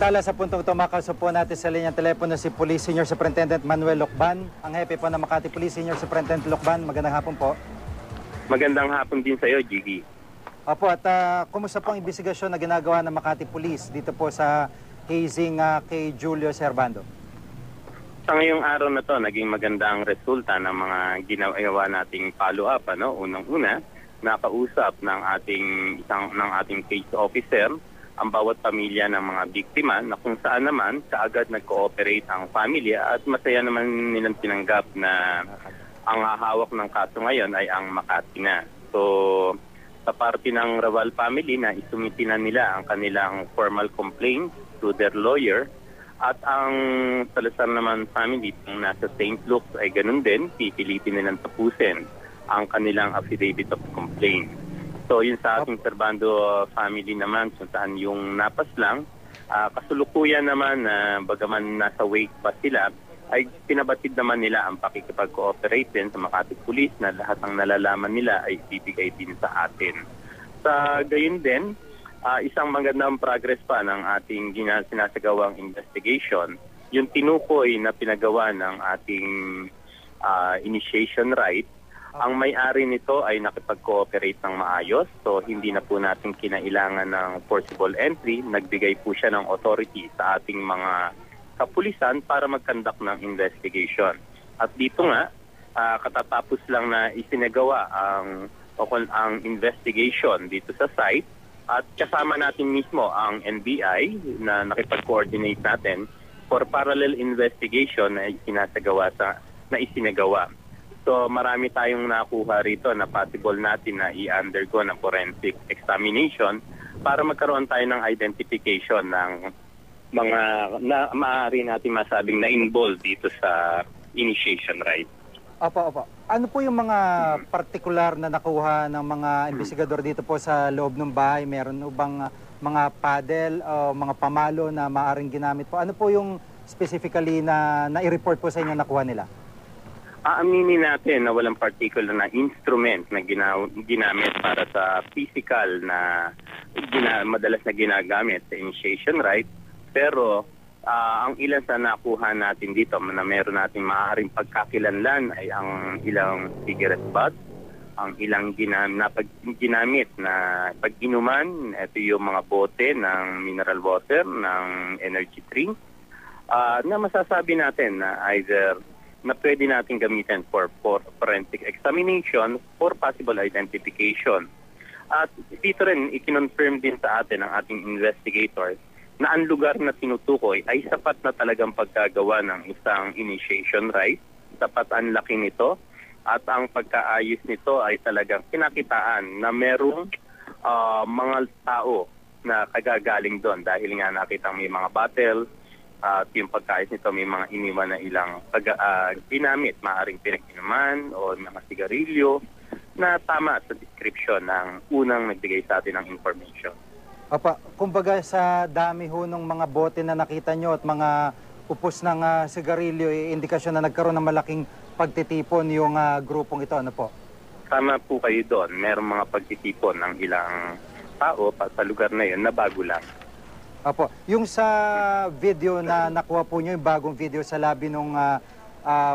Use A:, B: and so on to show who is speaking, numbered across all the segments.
A: Samantala, sa puntong ito, makausap po natin sa linyang telepono si Police Senior Superintendent Manuel Locban, ang hepe po ng Makati Police Senior Superintendent Locban. Magandang hapon po.
B: Magandang hapon din sa iyo, Gigi.
A: Opo, at kumusta po ang investigasyon na ginagawa ng Makati Police dito po sa hazing kay Julio Servando?
B: Sa ngayong araw na to, naging magandang resulta ng mga ginawa nating follow-up. Unang-una, nakausap ng ating case officer ang bawat pamilya ng mga biktima na kung saan naman kaagad nag-cooperate ang pamilya at masaya naman nilang tinanggap na ang hahawak ng kaso ngayon ay ang Makati na. So, sa parte ng Raval family na isumiti na nila ang kanilang formal complaint to their lawyer at ang Salazar naman family kung nasa St. Luke's ay ganun din, pipilitin nilang tapusin ang kanilang affidavit of complaint. So yun sa ating Servando family naman, kung saan yung napas lang, kasulukuyan naman na bagaman nasa wake pa sila, ay pinabatid naman nila ang pakikipag-cooperate din sa Makati Police na lahat ng nalalaman nila ay ibibigay din sa atin. Sa gayon din, isang magandang progress pa ng ating sinasagawang investigation, yung tinukoy na pinagawa ng ating initiation right. Ang may-ari nito ay nakipag-cooperate ng maayos, so hindi na po natin kinailangan ng forcible entry. Nagbigay po siya ng authority sa ating mga kapulisan para mag-conduct ng investigation. At dito nga, katatapos lang na isinagawa ang investigation dito sa site at kasama natin mismo ang NBI na nakipag-coordinate natin for parallel investigation na isinagawa. So marami tayong nakuha rito na possible natin na i-undergo ng forensic examination para magkaroon tayo ng identification ng mga na maaari natin masabing na-involved dito sa initiation right.
A: Opo. Ano po yung mga partikular na nakuha ng mga investigador dito po sa loob ng bahay? Meron bang mga paddle o mga pamalo na maaaring ginamit po? Ano po yung specifically na i-report po sa inyo nakuha nila?
B: Aaminin natin na walang particular na instrument na ginamit para sa physical na madalas na ginagamit sa initiation right. Pero ang ilan sa nakuha natin dito na meron natin maaaring pagkakilanlan ay ang ilang cigarette butt, ang ilang ginamit na pag-inuman, ito yung mga bote ng mineral water, ng energy drink, na masasabi natin na either na pwede natin gamitin for forensic examination for possible identification. At dito rin, i-confirm din sa atin ng ating investigators na ang lugar na tinutukoy ay sapat na talagang pagkagawa ng isang initiation right. Sapat ang laki nito at ang pagkaayos nito ay talagang kinakitaan na merong mga tao na kagagaling doon dahil nga nakita may mga bottle, at yung pagkais nito may mga iniwan na ilang ginamit, maaaring pinag-inuman o mga sigarilyo na tama sa description ng unang nagbigay sa atin ng information.
A: Opo, kumbaga sa dami ho ng mga bote na nakita nyo at mga upos ng sigarilyo, indikasyon na nagkaroon ng malaking pagtitipon yung grupong ito, ano po?
B: Tama po kayo doon, merong mga pagtitipon ng ilang tao sa lugar na yun na bago lang.
A: Opo. Yung sa video na nakuha po nyo, yung bagong video sa labi ng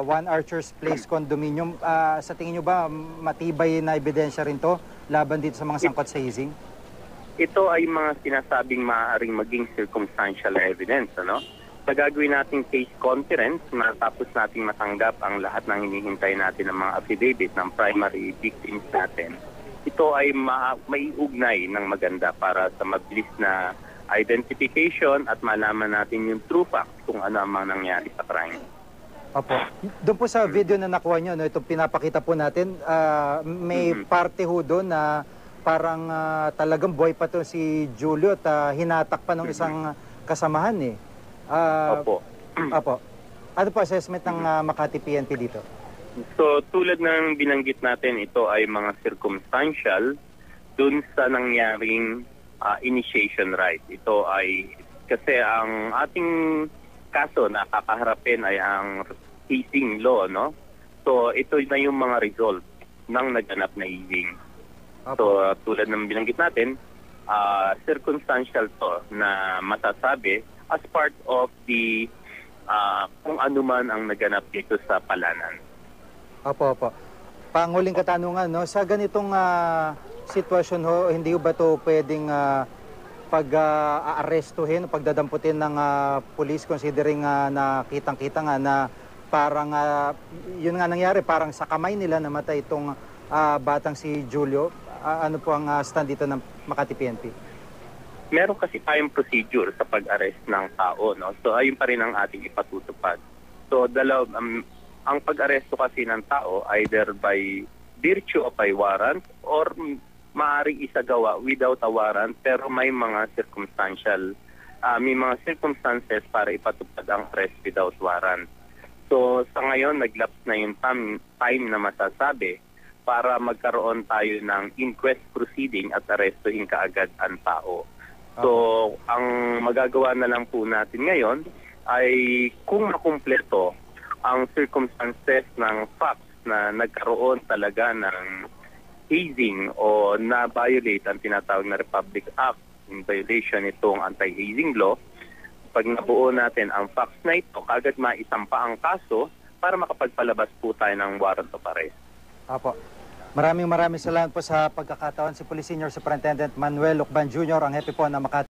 A: One Archer's Place condominium, sa tingin nyo ba matibay na ebidensya rin to laban dito sa mga sangkot sa hazing?
B: Ito ay mga sinasabing maaaring maging circumstantial evidence. Sa gagawin nating case conference, matapos nating matanggap ang lahat ng hinihintay natin ng mga affidavit ng primary victims natin, ito ay may ugnay ng maganda para sa mabilis na identification at malaman natin yung true fact kung ano ang mga nangyari sa crime.
A: Opo. Doon po sa video na nakuha nyo, itong pinapakita po natin, may parte ho doon na parang talagang buhay pa to si Julio at hinatak pa ng isang kasamahan eh.
B: Opo.
A: Opo. Ano po assessment ng Makati PNP dito?
B: So tulad ng binanggit natin, ito ay mga circumstantial dun sa nangyaring initiation right. Ito ay kasi ang ating kaso na kakaharapin ay ang hazing law, So ito na yung mga result ng naganap na hazing. So tulad ng binanggit natin, circumstantial to na matasabi as part of the kung ano man ang naganap dito sa Palanan.
A: Opo, opo. Panguling katanungan, no? Sa ganitong sitwasyon ho, hindi ba to pwedeng pag-aarestuhin, pagdadamputin ng police considering na kitang-kita nga na parang yun nga nangyari, parang sa kamay nila namatay itong batang si Julio. Ano po ang stand dito ng Makati PNP?
B: Meron kasi tayong procedure sa pag-arrest ng tao, no? So ayun pa rin ang ating ipatutupad. So ang pag-aresto kasi ng tao either by virtue of a warrant or maaaring isagawa without a warrant, pero may mga circumstances para ipatupad ang arrest without warrant. So sa ngayon naglapse na yung time na masasabi para magkaroon tayo ng inquest proceeding at arestuhin kaagad ang tao. So, ang magagawa na lang po natin ngayon ay kung makumpleto ang circumstances ng facts na nagkaroon talaga ng hazing o na-violate ang tinatawag na Republic Act in violation itong anti-hazing law. Pag nabuo natin ang facts na ito, kagad maisampa ang kaso para makapagpalabas po tayo ng warrant of arrest.
A: Apo. Maraming salamat po sa pagkakataon. Si Police Senior Superintendent Manuel Lucban Jr., ang hepe po ng Makati